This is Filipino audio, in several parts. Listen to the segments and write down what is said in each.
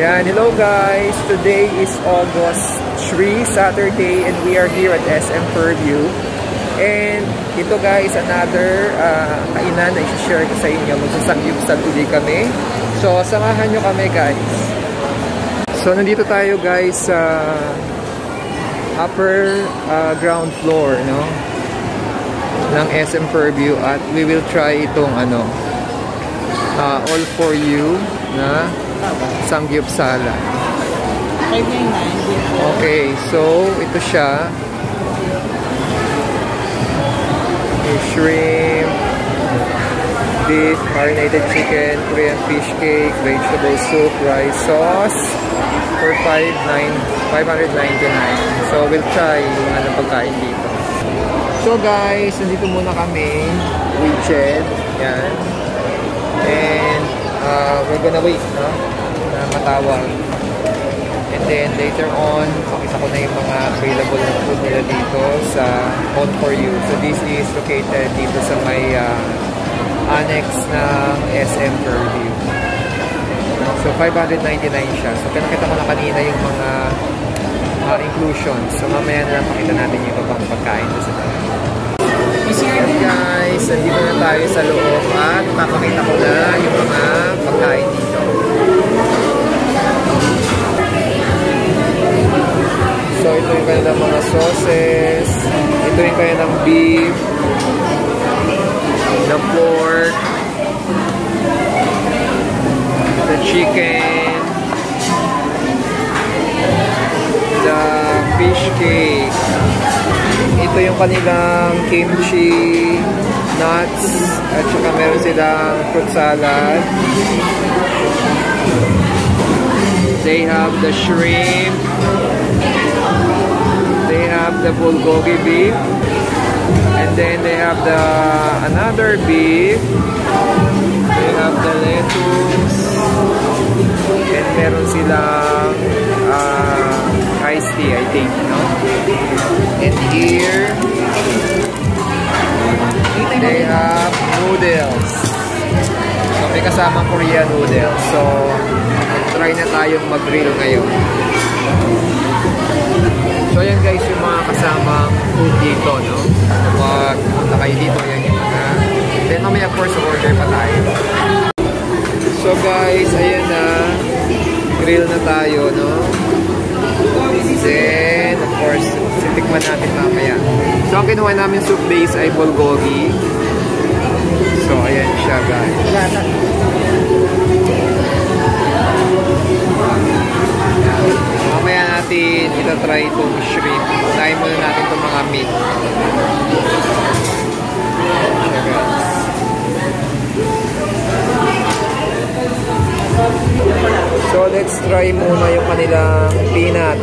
Yan, hello guys! Today is August 3, Saturday, and we are here at SM Fairview. And ito guys, another kainan na i-share ko sa inyo. Magsasangyupsal uli kami. So, samahan nyo kami guys. So, nandito tayo guys sa upper ground floor, no? Ng SM Fairview, at we will try itong all for you na sangyupsala. Okay, so ito siya. Shrimp, beef, marinated chicken, Korean fish cake, vegetable soup, rice sauce for $599. So we'll try yung pagkain dito. So guys, nandito muna kami with Jed. Yan. And we're gonna wait, no? Na matawag. And then later on, pakita ko na yung mga available na food nila dito sa All For You. So this is located dito sa may annex ng SM Fairview. So $599 siya. So pinakita ko na kanina yung mga inclusions. So mamaya na lang pakita natin yung ibang pagkain sa tayo. Yes guys, nandito na tayo sa loob at papakita ko na yung mga pagkain dito. So ito yung kanilang mga sauces, ito yung kanilang beef, the pork, the chicken, the fish cake. Ito yung kanilang kimchi, nuts, at saka meron silang fruit salad. They have the shrimp. They have the bulgogi beef. And then they have the another beef. They have the lettuce. And meron silang iced tea, I think, no? And here they have noodles. So may kasamang Korean noodles. So try na tayong mag-grill ngayon. So ayan guys, yung mga kasamang food dito, no? Pag punta kayo dito, yan yung mga. Then mamaya of course order pa tayo. So guys, ayan na. Grill na tayo, no? Then of course, titikman natin mamaya. So ang kinuha namin soup base ay bulgogi. So ayan siya guys. Mamaya natin itatry itong shrimp. Try muna natin itong mga meat. So let's try muna yung kanilang peanut.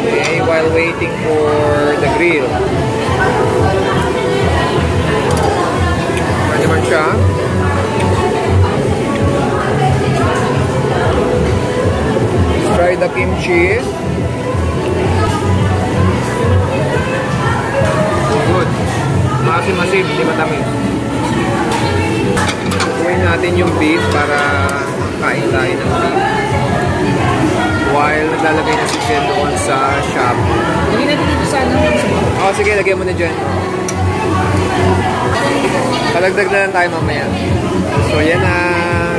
Okay, while waiting for the grill. Ano naman siya? Try the kimchi. Good. Masim-masim, hindi matamis. Tukuin natin yung beef para kain tayo ng beef. While naglalagay na si Jen doon sa shop. Lagyan natin dito sa Oh, sige, lagyan mo na Jen. Palagdag na lang tayo mamaya. So, yan na.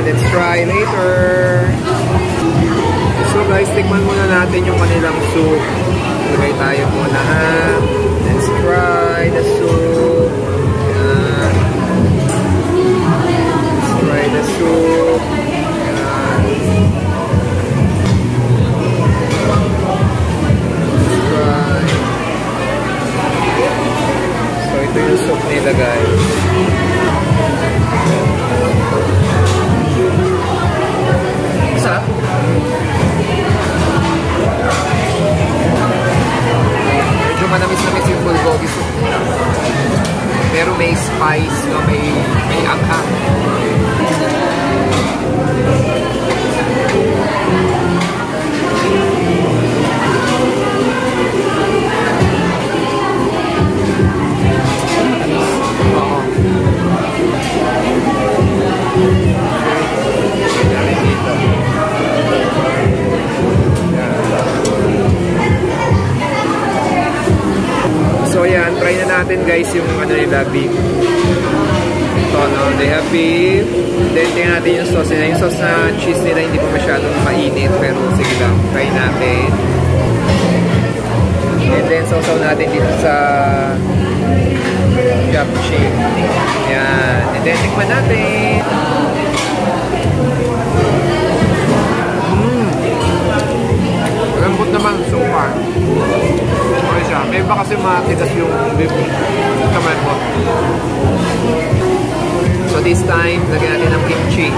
Let's try later. So guys, tikman muna natin yung kanilang soup. Lagay tayo muna ha. Let's try the soup. Yan. Let's try the soup. Yan. Let's try. So ito yung soup nila guys. Sarap. Medyo manamis-namis yung bulgogi soup nila. Pero may spice, no? May anghang. So yan, try na natin guys yung ano nila, beef. Ito, no? They have beef. Then, tingnan natin yung sauce nila. Yung sauce na cheese nila hindi pa masyadong mainit. Pero sige lang, try natin. And then, sausaw natin dito sa japchae. Yan. And then, tikman natin. Lambot naman so far. Okay siya. May iba kasi matigas yung beef. Kamay po. So this time, lagyan natin ng kimchi.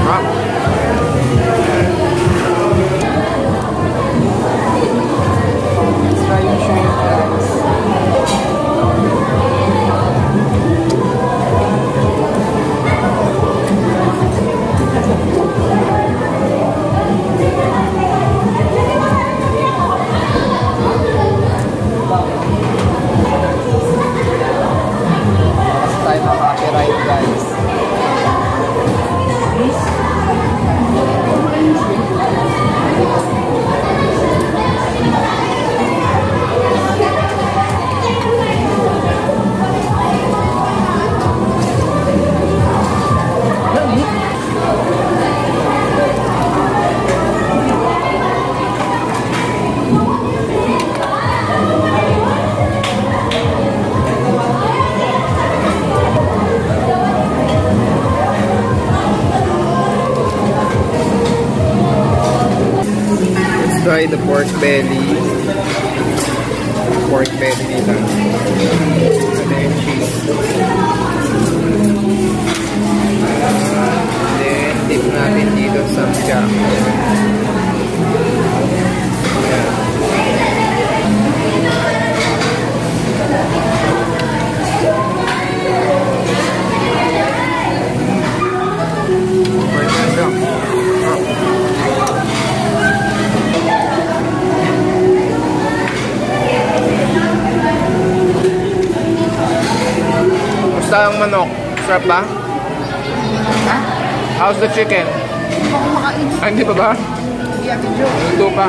Wow. Let's try yung shrimp, guys. Try the pork belly. Pork belly nila. And then cheese. And then dip natin dito sa jam. Ang manok, sarap ba? Ha? How's the chicken? Hindi pa kumakain. Ah, hindi pa ba? Hindi ako joke. Luto pa.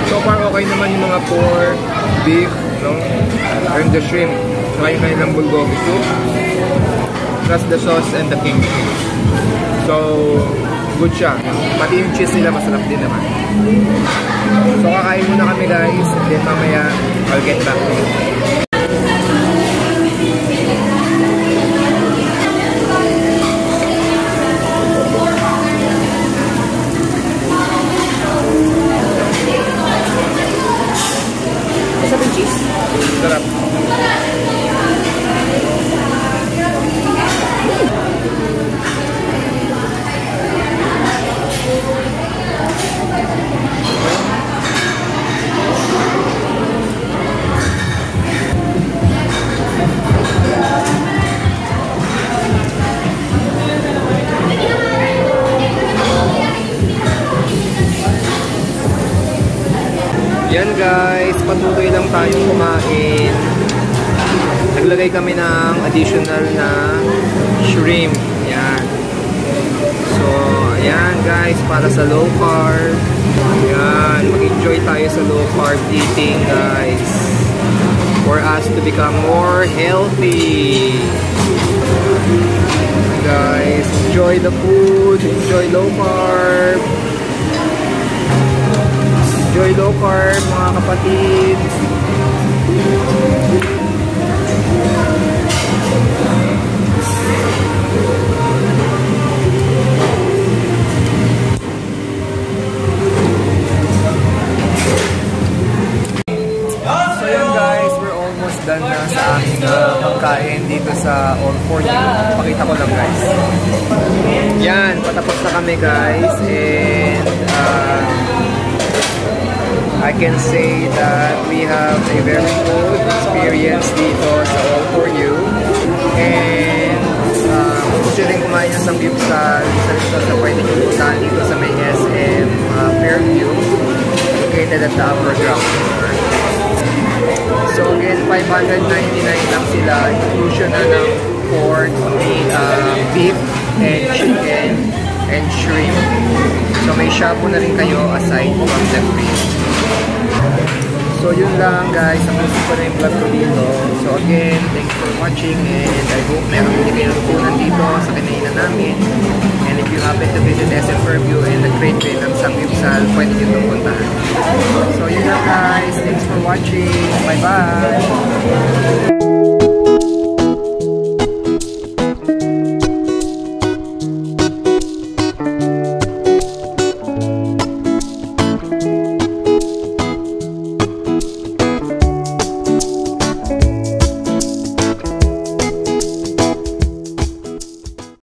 So far okay naman yung mga pork, beef, no? And the shrimp. Saka yung kanilang bulgogi soup. Plus the sauce and the kimchi. So, good siya. Pati yung cheese nila masarap din naman. So kakain muna kami guys. And then mamaya, I'll get back to you. Masarap yung cheese? Sarap. Yan guys, patuloy lang tayong kumain. Naglagay kami ng additional na shrimp. Yan. So, ayan guys, para sa low carb. Ayan, mag-enjoy tayo sa low carb eating guys. For us to become more healthy. Guys, enjoy the food, enjoy low carb. Enjoy low carb mga kapatid. So yun guys, we're almost done na sa aming pagkain dito sa All For You. Pakita ko lang guys. Yan, patapos na kami guys. And I can say that we have a very good experience dito sa All For You. And gusto rin kumain ng samgyupsal sa restaurant na pwede nyo puntahan dito sa may SM Fairview, located at the upper ground floor. So again, 599 lang sila, inclusion na ng pork, beef, and chicken, and shrimp. So may shabu na rin kayo aside from the cream. So yun lang guys, ang gusto ko na yung vlog ko dito. So again, thanks for watching and I hope meron din kayo natutunan dito sa kinainan namin. And if you happen to visit SM Fairview and the Great Bay ng Sanggipsal, pwede nyo itong puntahan. So yun lang guys, thanks for watching, bye bye!